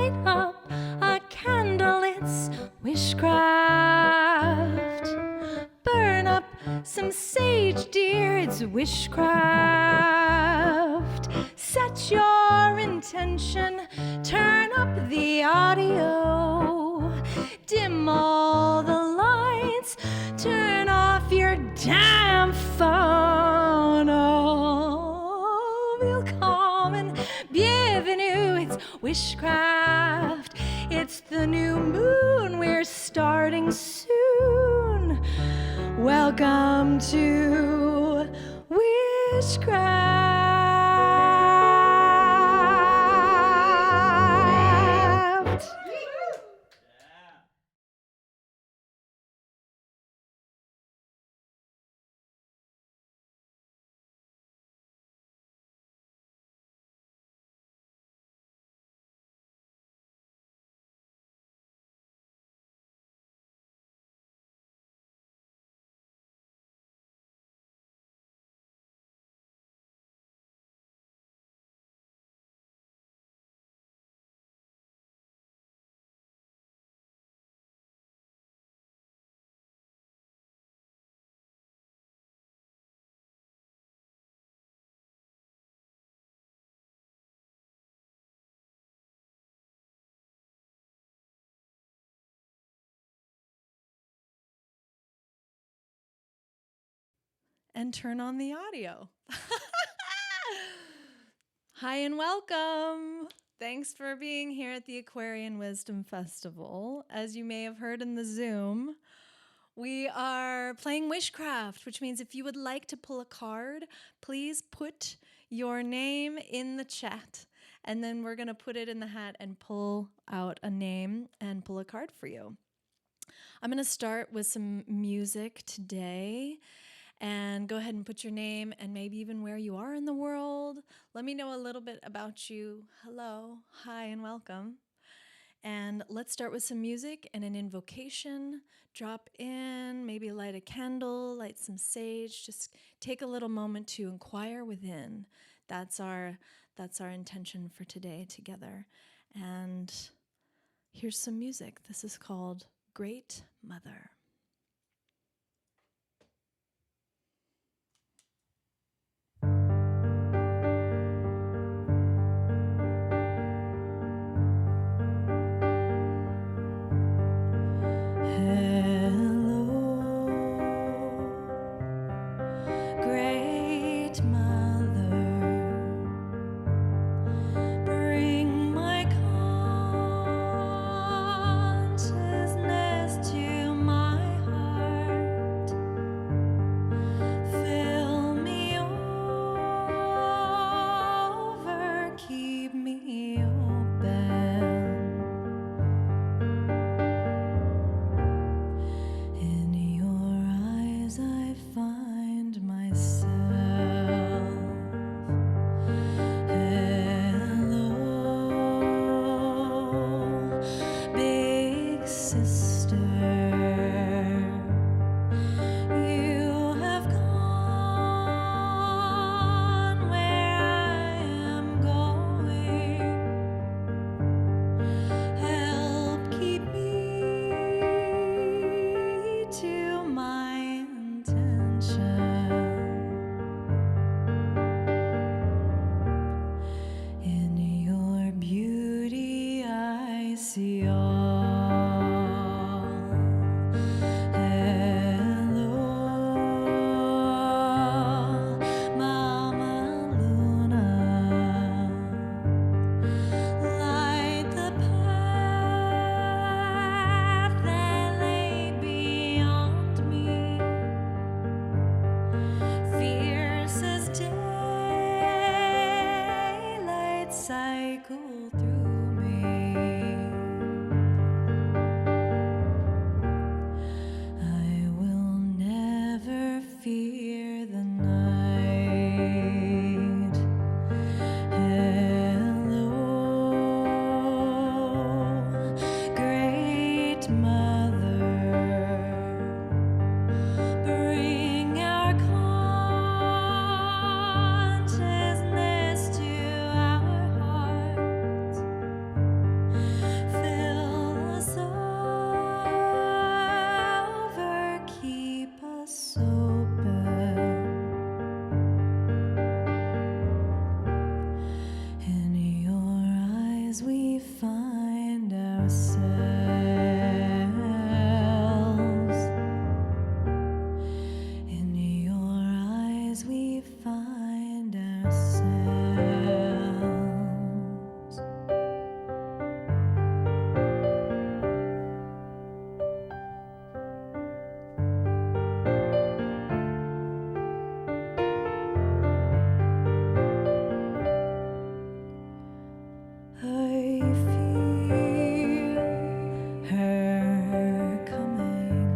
light up a candle, it's wishcraft. Burn up some sage, dear, it's wishcraft. Set your intention, turn up the audio, dim all the lights, turn off your damn phone. Oh, willkommen, bienvenue, it's wishcraft. It's the new moon, we're starting soon. Welcome to Wishcraft. And turn on the audio. Hi and welcome. Thanks for being here at the Aquarian Wisdom Festival. As you may have heard in the Zoom, we are playing Wishcraft, which means if you would like to pull a card, please put your name in the chat. And then we're going to put it in the hat and pull out a name and pull a card for you. I'm going to start with some music today. And go ahead and put your name and maybe even where you are in the world. Let me know a little bit about you. Hello, hi, and welcome. And let's start with some music and an invocation. Drop in, maybe light a candle, light some sage. Just take a little moment to inquire within. That's our intention for today together. And here's some music. This is called Great Mother. My ourselves. In your eyes we find ourselves. I feel her coming,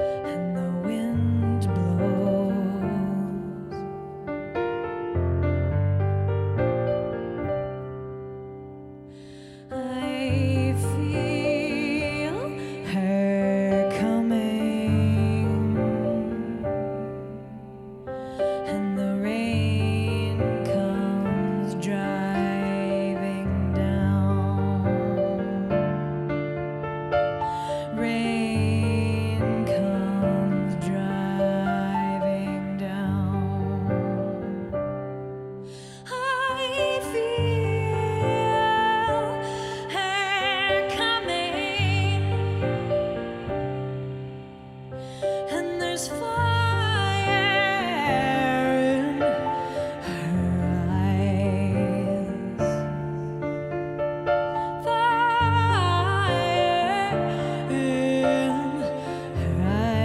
and the wind blows. I feel her coming, and the rain comes driving down. Rain comes driving down. I feel her coming, and there's fire in her eyes. Fire in her eyes.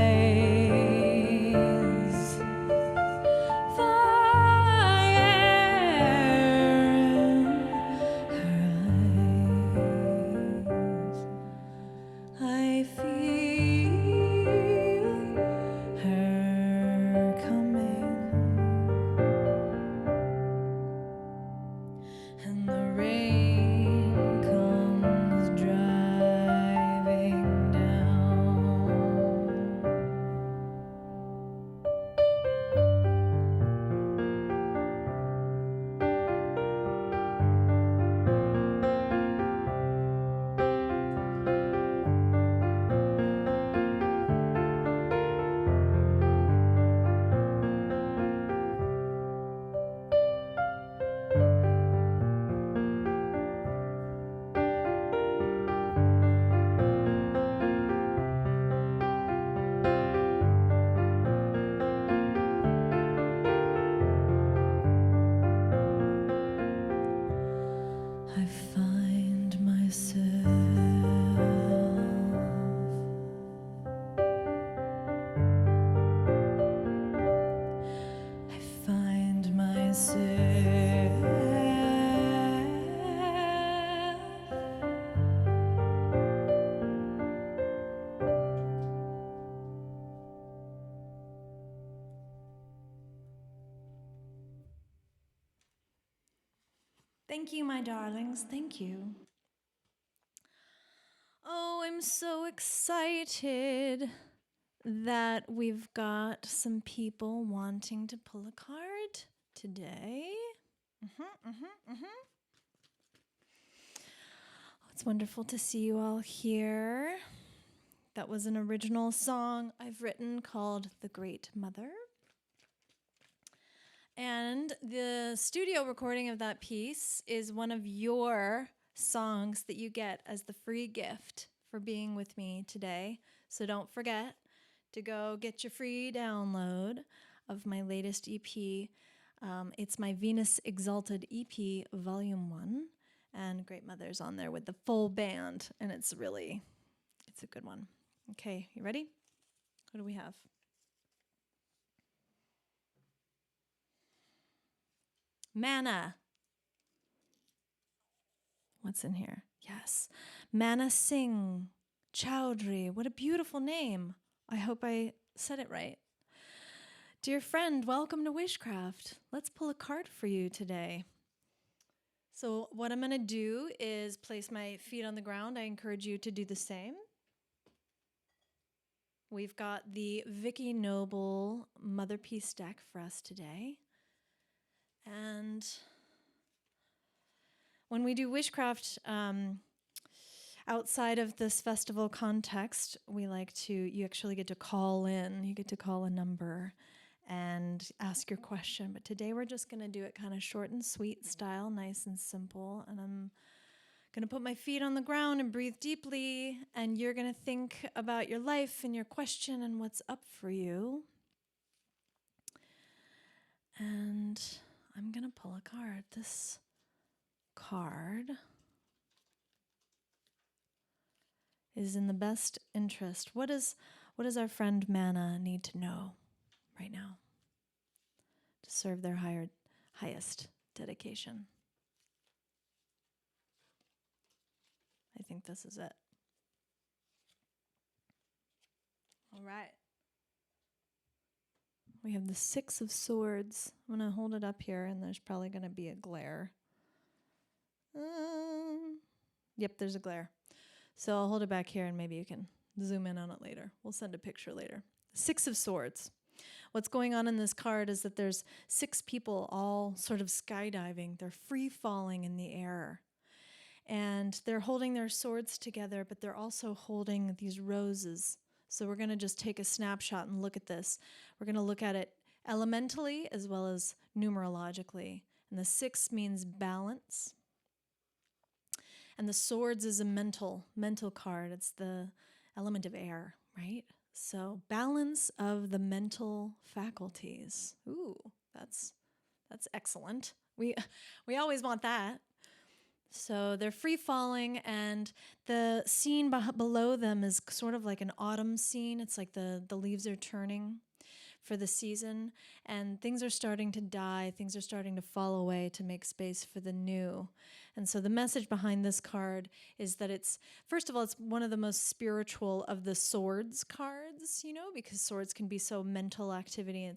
I feel her coming, and the rain comes driving down. I find myself. I find myself. Thank you, my darlings. Thank you. Oh, I'm so excited that we've got some people wanting to pull a card today. It's wonderful to see you all here. That was an original song I've written called The Great Mother. And the studio recording of that piece is one of your songs that you get as the free gift for being with me today. So don't forget to go get your free download of my latest EP. It's my Venus Exalted EP, Volume 1. And Great Mother's on there with the full band. And it's a good one. Okay, you ready? What do we have? Mana. What's in here? Yes. Mana Singh Chowdhury. What a beautiful name. I hope I said it right. Dear friend, welcome to Wishcraft. Let's pull a card for you today. So what I'm going to do is place my feet on the ground. I encourage you to do the same. We've got the Vicky Noble Mother Piece deck for us today. And when we do Wishcraft, outside of this festival context, you actually get to call in. You get to call a number and ask your question. But today we're just going to do it kind of short and sweet style, nice and simple. And I'm going to put my feet on the ground and breathe deeply. And you're going to think about your life and your question and what's up for you. And I'm going to pull a card. This card is in the best interest. What does our friend Mana need to know right now to serve their highest dedication? I think this is it. All right. We have the Six of Swords. I'm going to hold it up here, and there's probably going to be a glare. Yep, there's a glare. So I'll hold it back here, and maybe you can zoom in on it later. We'll send a picture later. Six of Swords. What's going on in this card is that there's 6 people all sort of skydiving. They're free-falling in the air. And they're holding their swords together, but they're also holding these roses. So we're going to just take a snapshot and look at this. We're going to look at it elementally as well as numerologically. And the 6 means balance. And the swords is a mental card. It's the element of air, right? So balance of the mental faculties. Ooh, that's excellent. We always want that. So they're free falling, and the scene below them is sort of like an autumn scene. It's like the leaves are turning for the season, and things are starting to die. Things are starting to fall away to make space for the new. And so the message behind this card is that it's, first of all, it's one of the most spiritual of the swords cards, because swords can be so mental activity.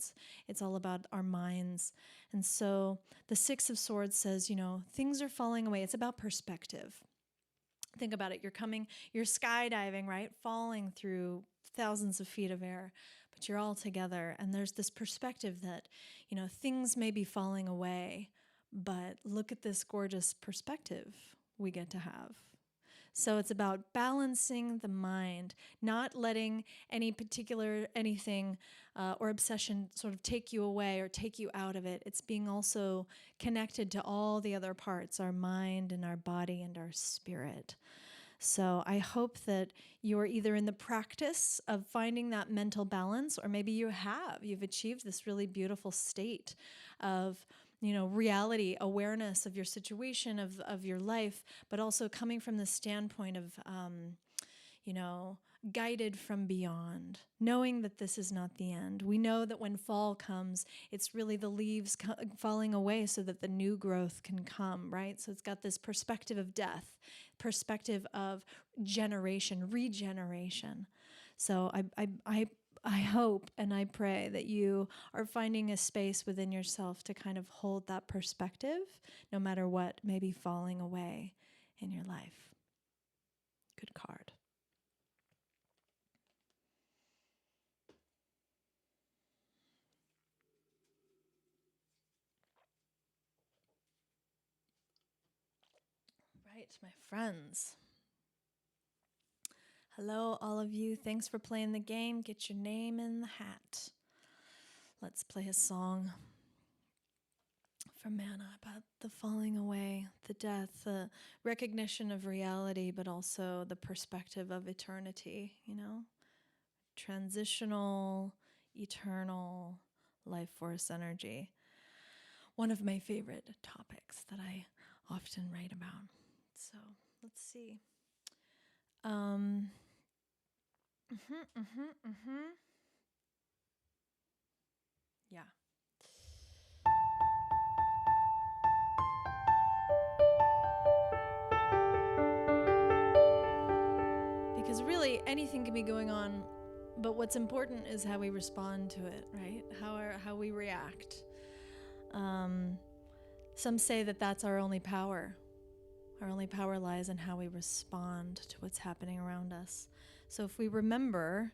It's all about our minds. And so the Six of Swords says, things are falling away. It's about perspective. Think about it. You're skydiving, right? Falling through thousands of feet of air, but you're all together. And there's this perspective that, things may be falling away, but look at this gorgeous perspective we get to have. So it's about balancing the mind, not letting any particular anything or obsession sort of take you away or take you out of it. It's being also connected to all the other parts, our mind and our body and our spirit. So I hope that you're either in the practice of finding that mental balance, or maybe you've achieved this really beautiful state of reality, awareness of your situation, of your life, but also coming from the standpoint of, guided from beyond, knowing that this is not the end. We know that when fall comes, it's really the leaves falling away so that the new growth can come, right? So it's got this perspective of death, perspective of regeneration. So I hope and I pray that you are finding a space within yourself to kind of hold that perspective, no matter what may be falling away in your life. Good card. Right, my friends. Hello, all of you. Thanks for playing the game. Get your name in the hat. Let's play a song for Mana about the falling away, the death, the recognition of reality, but also the perspective of eternity, Transitional, eternal, life force energy. One of my favorite topics that I often write about. So let's see. Yeah. Because really anything can be going on, but what's important is how we respond to it, right? How we react. Some say that that's our only power. Our only power lies in how we respond to what's happening around us. So if we remember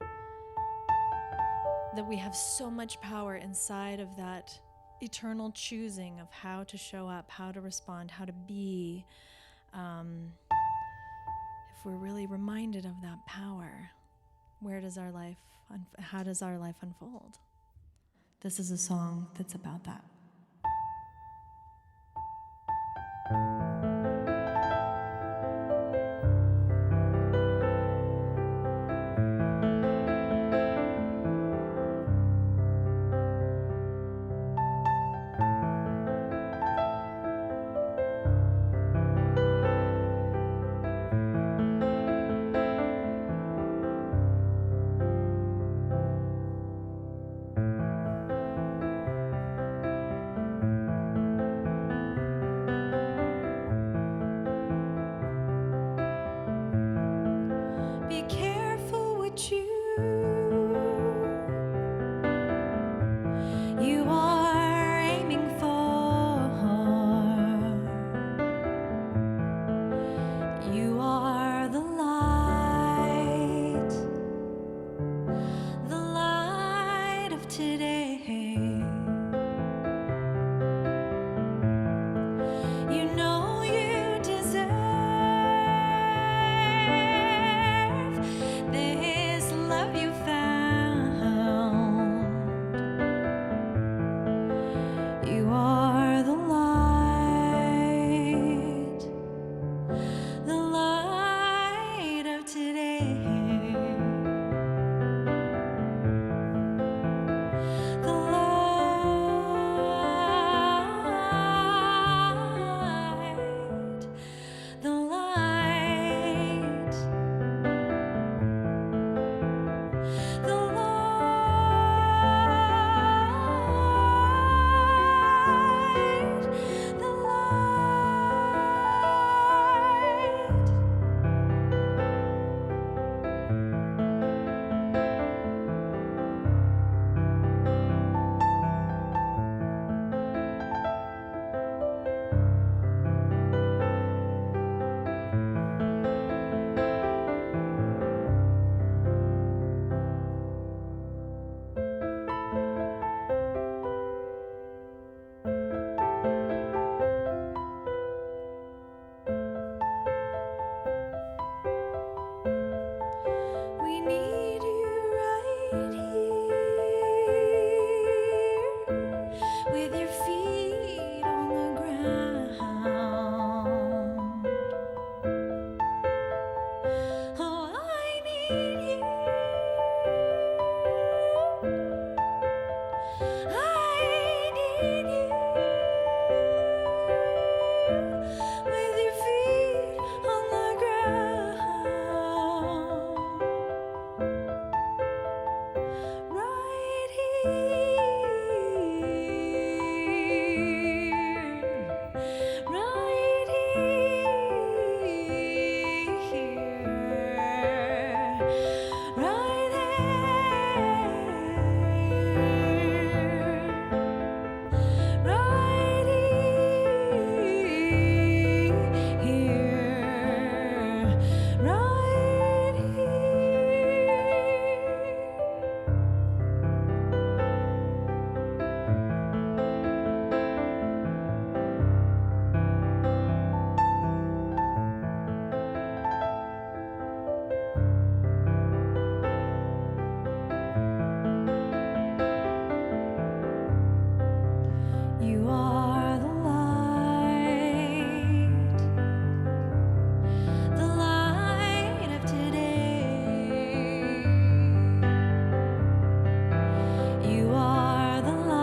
that we have so much power inside of that eternal choosing of how to show up, how to respond, how to be, if we're really reminded of that power, how does our life unfold? This is a song that's about that. Be careful what you are aiming for. You are the light of today. You know you deserve this love you found. You are the light of today. The light, the light, the light, the light. We need you right here, with your feet on the ground. Oh, I need you. I need you, with your feet on the ground. Right here, right here, right there, right here, right You are the light of today. You are the light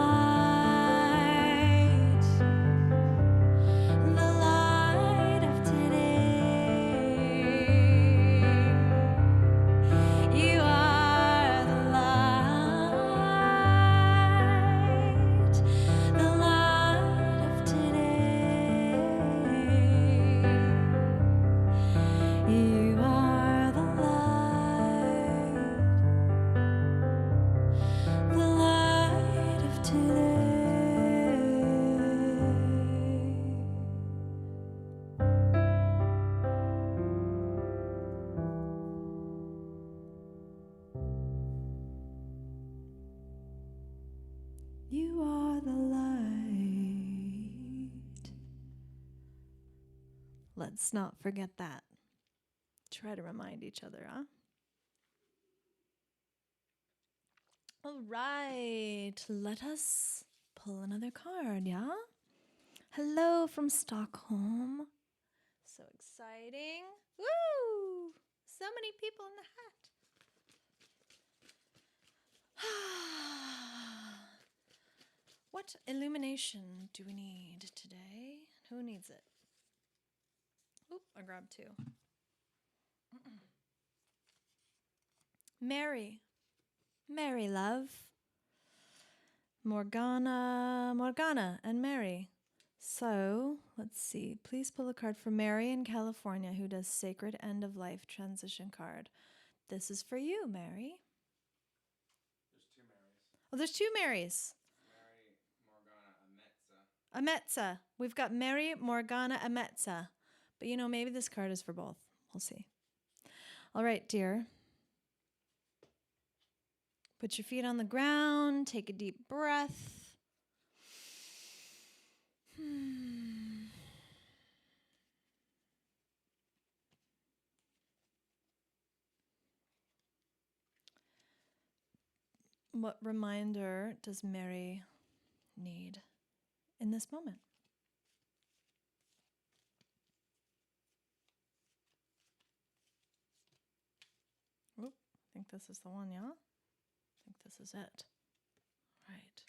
of today. You are the light of today. You are the light of today. You are the light. Let's not forget that. Try to remind each other, huh? All right, let us pull another card, yeah? Hello from Stockholm. So exciting. Woo! So many people in the hat. What illumination do we need today? Who needs it? Oop, I grabbed two. Mary. Mary, love. Morgana, and Mary. So, let's see. Please pull a card for Mary in California who does Sacred End of Life Transition card. This is for you, Mary. There's two Marys. Oh, there's two Marys. Mary Morgana Ametsa. Ametsa. We've got Mary Morgana Ametsa. But you know, maybe this card is for both. We'll see. All right, dear. Put your feet on the ground. Take a deep breath. What reminder does Mary need in this moment? Oop, I think this is the one, yeah? I think this is it. Right.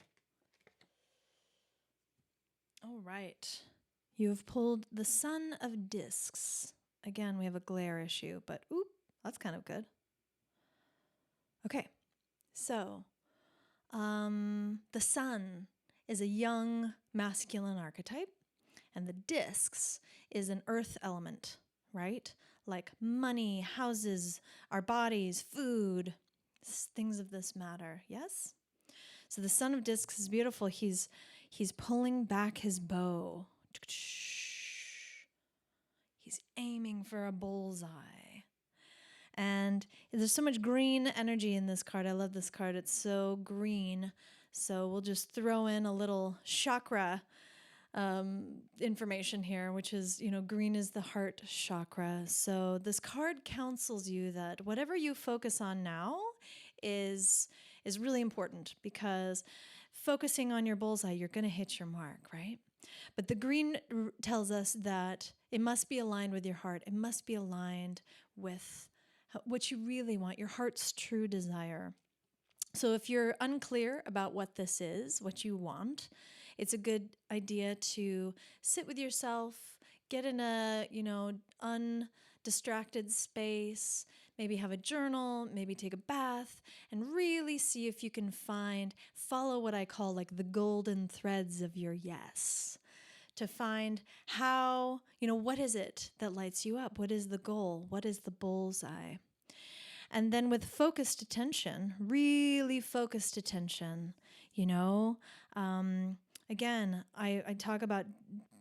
All right. You have pulled the Son of Discs. Again, we have a glare issue, but oop, that's kind of good. Okay, so the sun is a young masculine archetype, and the discs is an earth element, right? Like money, houses, our bodies, food, things of this matter, yes? So the Son of Discs is beautiful. He's pulling back his bow. He's aiming for a bullseye. And there's so much green energy in this card. I love this card. It's so green. So we'll just throw in a little chakra information here, which is, green is the heart chakra. So this card counsels you that whatever you focus on now is really important, because focusing on your bullseye, you're going to hit your mark, right? But the green tells us that it must be aligned with your heart. It must be aligned with what you really want, your heart's true desire. So if you're unclear about what this is, what you want, it's a good idea to sit with yourself, get in a, undistracted space, maybe have a journal, maybe take a bath, and really see if you can follow what I call like the golden threads of your yes. To find how, what is it that lights you up? What is the goal? What is the bullseye? And then with focused attention, really focused attention, again, I talk about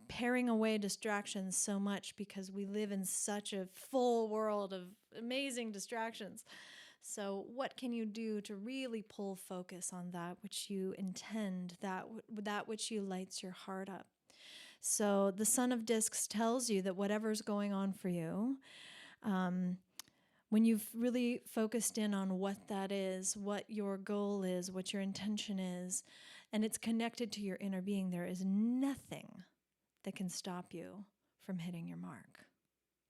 paring away distractions so much because we live in such a full world of amazing distractions. So what can you do to really pull focus on that which you intend, that which you lights your heart up? So the Son of Discs tells you that whatever's going on for you, when you've really focused in on what that is, what your goal is, what your intention is, and it's connected to your inner being, there is nothing that can stop you from hitting your mark.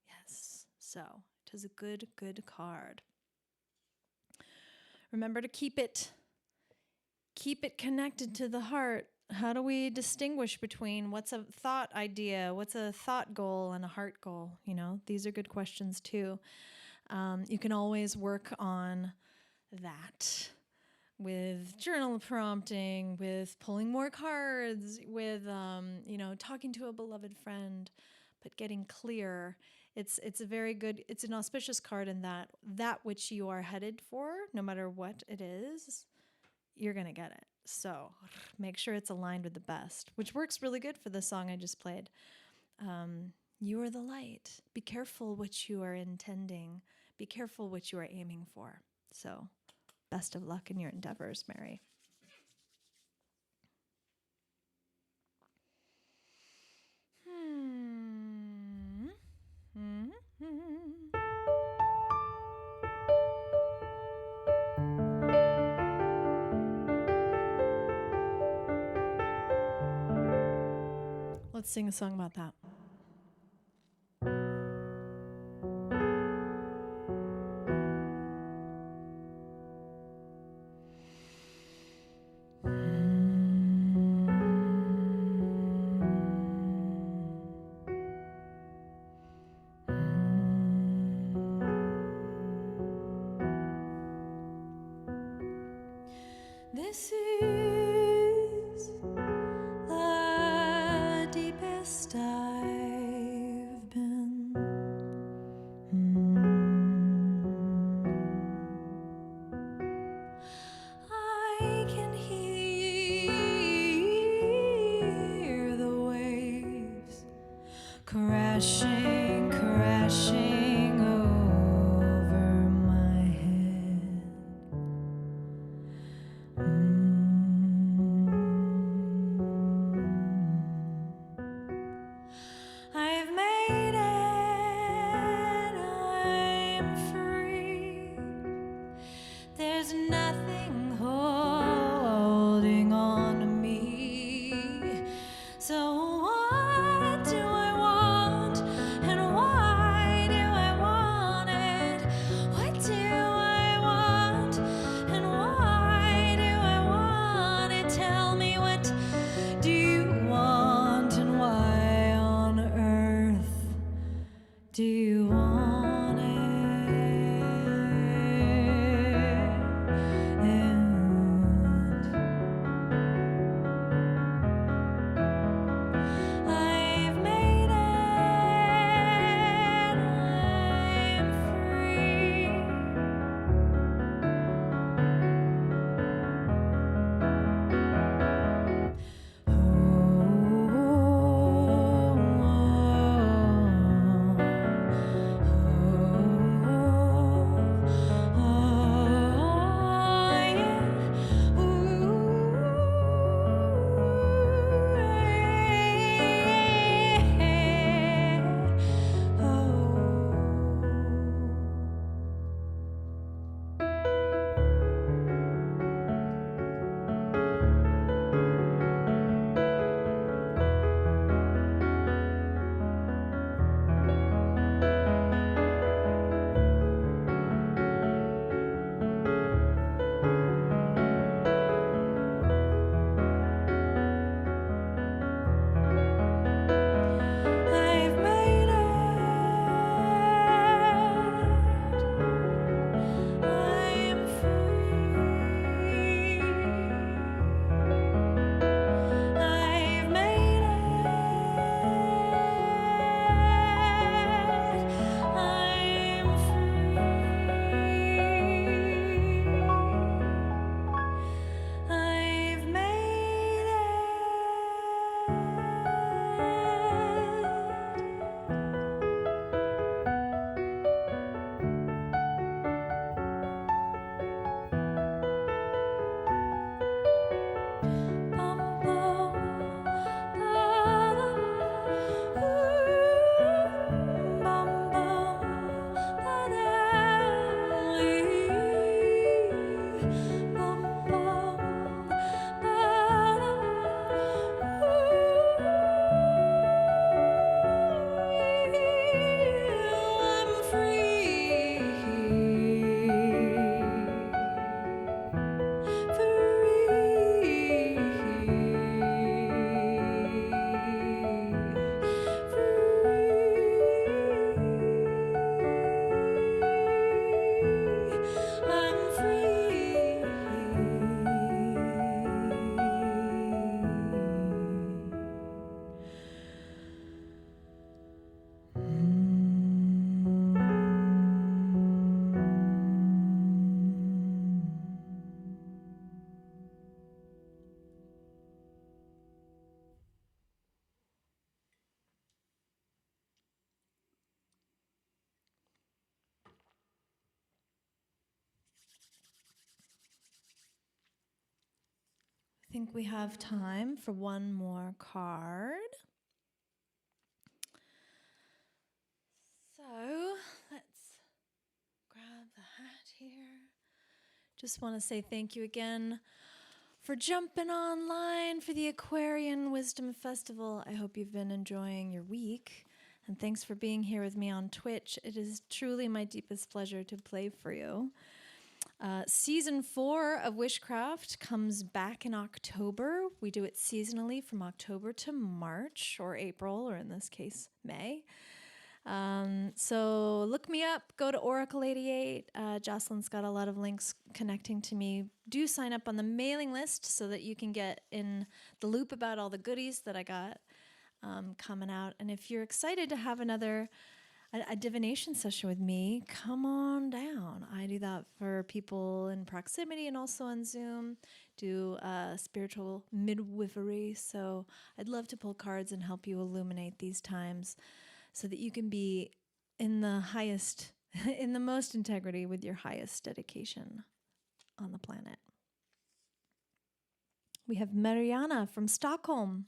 Yes, so it is a good card. Remember to keep it connected to the heart. How do we distinguish between what's a thought idea, what's a thought goal, and a heart goal? These are good questions too. You can always work on that with journal prompting, with pulling more cards, with talking to a beloved friend, but getting clear. It's a very good, it's an auspicious card in that which you are headed for, no matter what it is, you're going to get it. So make sure it's aligned with the best, which works really good for the song I just played. You are the light. Be careful what you are intending. Be careful what you are aiming for. So best of luck in your endeavors, Mary. let's sing a song about that. This is the deepest I've been. I can hear the waves crashing, crashing over my head. I've made it, I'm free. There's nothing holding on to me. So what do I want, and why do I want it? What do I want, and why do I want it? Tell me, what do you want, and why on earth do you want it? And I've made it, I'm free. I've made it, I'm free. I've made it, I'm free. I've made it. Bum, bum, ba-da, bum, bum, ba-da-lee. Bum, bum, ba-da, I'm free. I'm free. I think we have time for one more card. So let's grab the hat here. Just want to say thank you again for jumping online for the Aquarian Wisdom Festival. I hope you've been enjoying your week. And thanks for being here with me on Twitch. It is truly my deepest pleasure to play for you. Season 4 of Wishcraft comes back in October. We do it seasonally from October to March, or April, or in this case, May. So look me up, go to Oracle 88. Jocelyn's got a lot of links connecting to me. Do sign up on the mailing list so that you can get in the loop about all the goodies that I got coming out. And if you're excited to have a divination session with me, come on down. I do that for people in proximity and also on Zoom, do spiritual midwifery. So I'd love to pull cards and help you illuminate these times so that you can be in the highest, in the most integrity with your highest dedication on the planet. We have Mariana from Stockholm.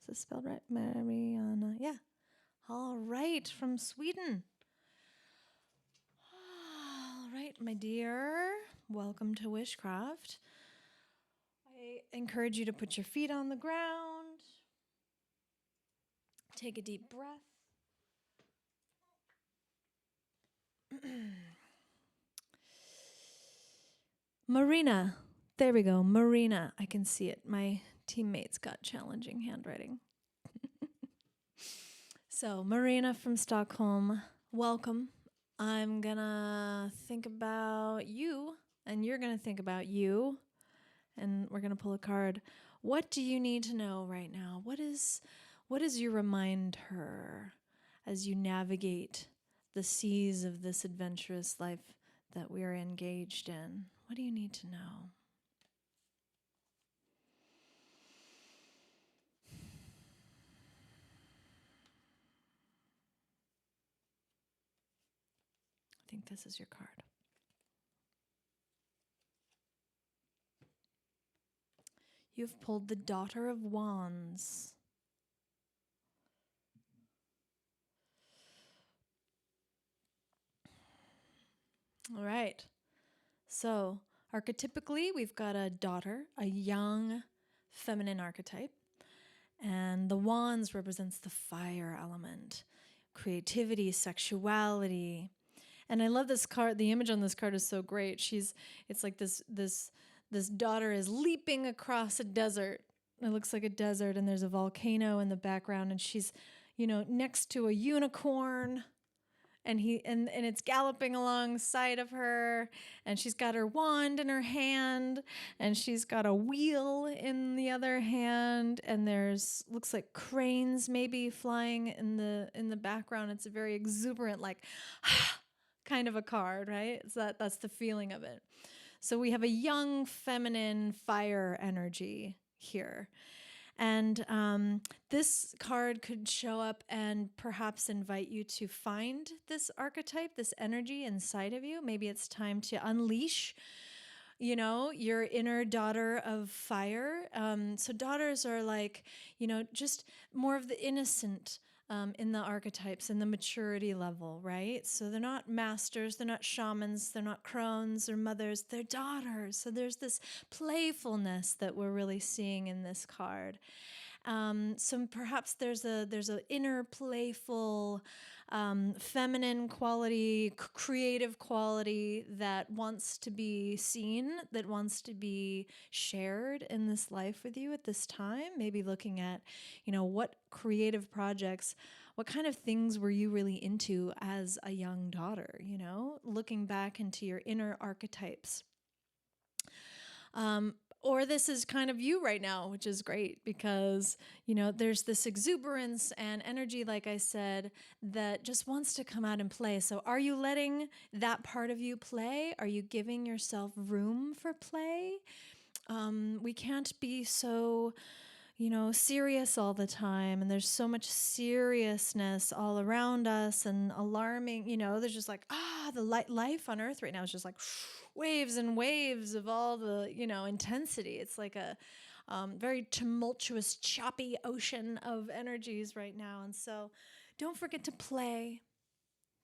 Is this spelled right? Mariana, yeah. All right, from Sweden. All right, my dear, welcome to Wishcraft. I encourage you to put your feet on the ground. Take a deep breath. Marina, there we go, Marina. I can see it. My teammates got challenging handwriting. So, Marina from Stockholm, welcome. I'm gonna think about you, and you're gonna think about you, and we're gonna pull a card. What do you need to know right now? What is your reminder as you navigate the seas of this adventurous life that we are engaged in? What do you need to know? I think this is your card. You've pulled the Daughter of Wands. All right. So, archetypically, we've got a daughter, a young feminine archetype. And the wands represents the fire element, creativity, sexuality. And I love this card. The image on this card is so great. It's like this daughter is leaping across a desert. It looks like a desert, and there's a volcano in the background, and she's, next to a unicorn, and it's galloping alongside of her, and she's got her wand in her hand, and she's got a wheel in the other hand, and looks like cranes maybe flying in the background. It's a very exuberant, like kind of a card, right? So that's the feeling of it. So we have a young feminine fire energy here. And this card could show up and perhaps invite you to find this archetype, this energy inside of you. Maybe it's time to unleash, your inner daughter of fire. So daughters are like, just more of the innocent in the archetypes and the maturity level, right? So they're not masters, they're not shamans, they're not crones or mothers, they're daughters. So there's this playfulness that we're really seeing in this card. So perhaps there's a inner playful, feminine quality, creative quality that wants to be seen, that wants to be shared in this life with you at this time. Maybe looking at, what creative projects, what kind of things were you really into as a young daughter, looking back into your inner archetypes. Or this is kind of you right now, which is great because, there's this exuberance and energy, like I said, that just wants to come out and play. So are you letting that part of you play? Are you giving yourself room for play? We can't be so, serious all the time. And there's so much seriousness all around us and alarming, there's just like, the life on earth right now is just like waves and waves of all the, intensity. It's like a very tumultuous, choppy ocean of energies right now. And so don't forget to play.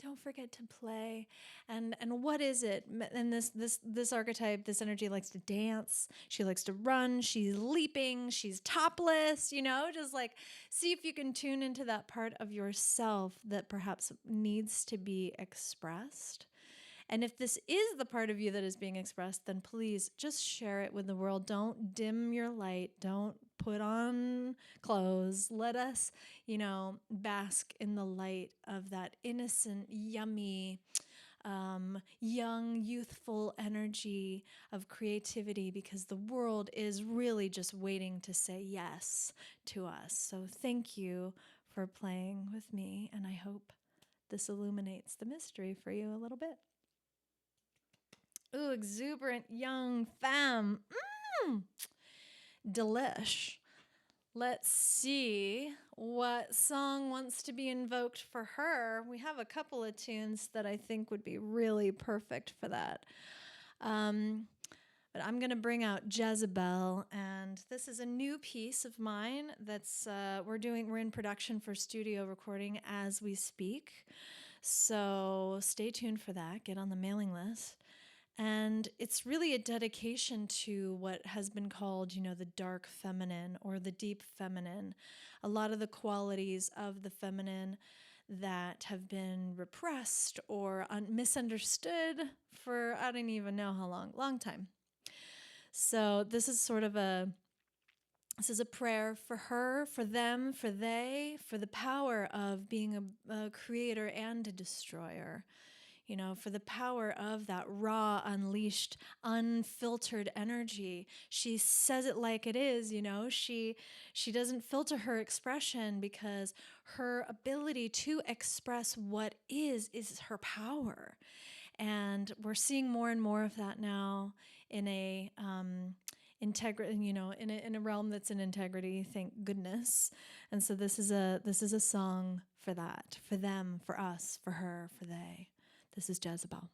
Don't forget to play. And what is it? And this archetype, this energy likes to dance. She likes to run. She's leaping. She's topless, just like see if you can tune into that part of yourself that perhaps needs to be expressed. And if this is the part of you that is being expressed, then please just share it with the world. Don't dim your light. Don't put on clothes. Let us, bask in the light of that innocent, yummy, young, youthful energy of creativity, because the world is really just waiting to say yes to us. So thank you for playing with me, and I hope this illuminates the mystery for you a little bit. Ooh, exuberant young femme. Delish. Let's see what song wants to be invoked for her. We have a couple of tunes that I think would be really perfect for that. But I'm going to bring out Jezebel, and this is a new piece of mine that's we're in production for studio recording as we speak. So stay tuned for that. Get on the mailing list. And it's really a dedication to what has been called, the dark feminine or the deep feminine. A lot of the qualities of the feminine that have been repressed or misunderstood for, I don't even know how long time. So this is a prayer for her, for them, for they, for the power of being a creator and a destroyer. For the power of that raw, unleashed, unfiltered energy. She says it like it is, she doesn't filter her expression, because her ability to express what is her power. And we're seeing more and more of that now in a in a realm that's in integrity, thank goodness. And so this is a song for that, for them, for us, for her, for they. This is Jezebel.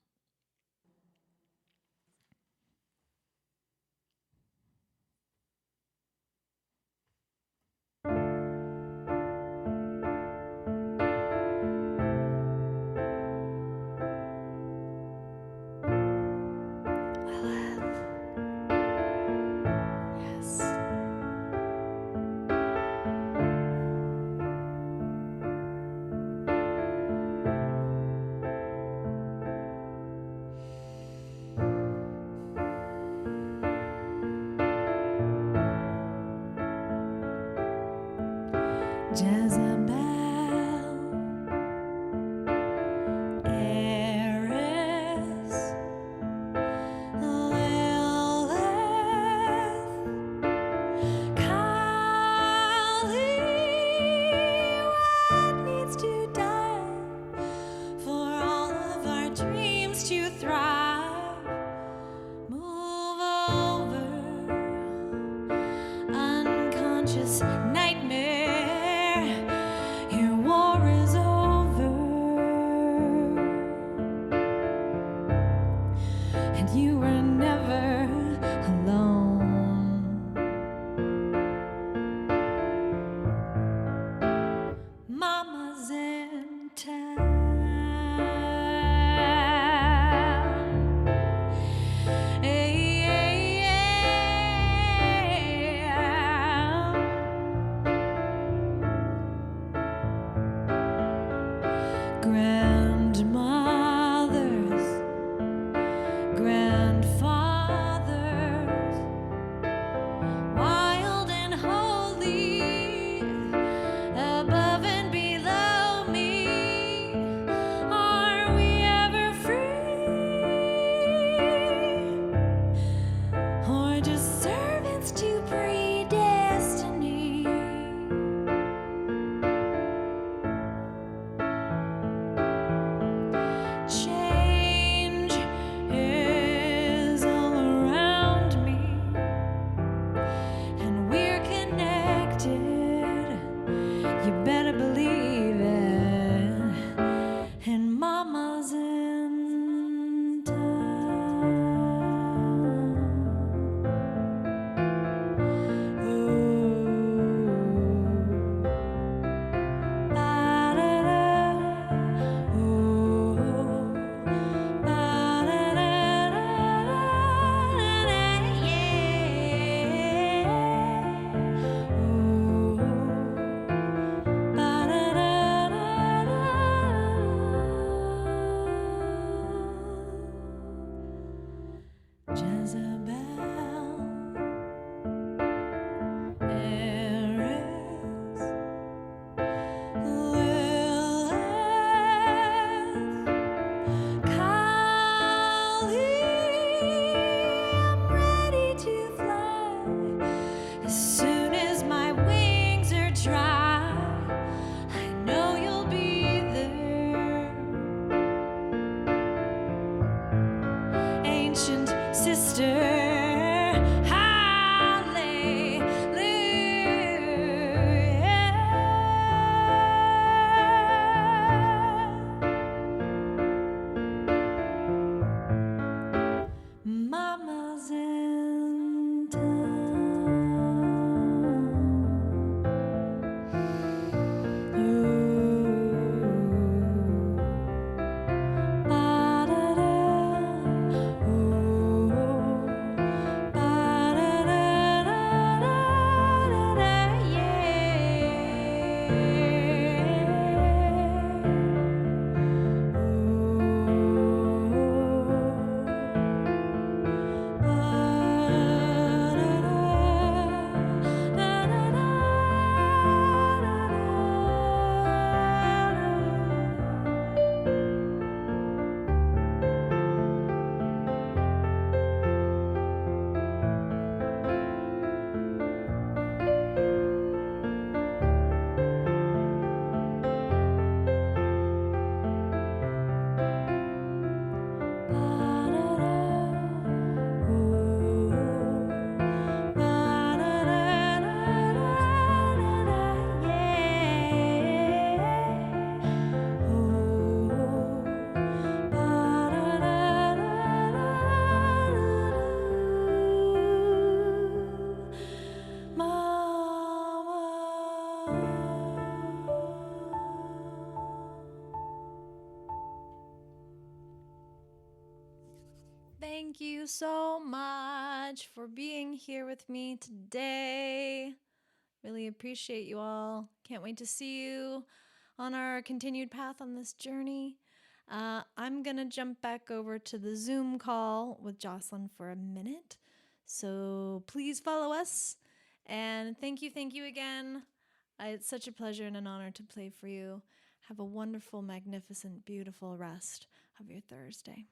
thank you so much for being here with me today. Really appreciate you all. Can't wait to see you on our continued path on this journey. I'm going to jump back over to the Zoom call with Jocelyn for a minute. So please follow us. And thank you again. It's such a pleasure and an honor to play for you. Have a wonderful, magnificent, beautiful rest of your Thursday.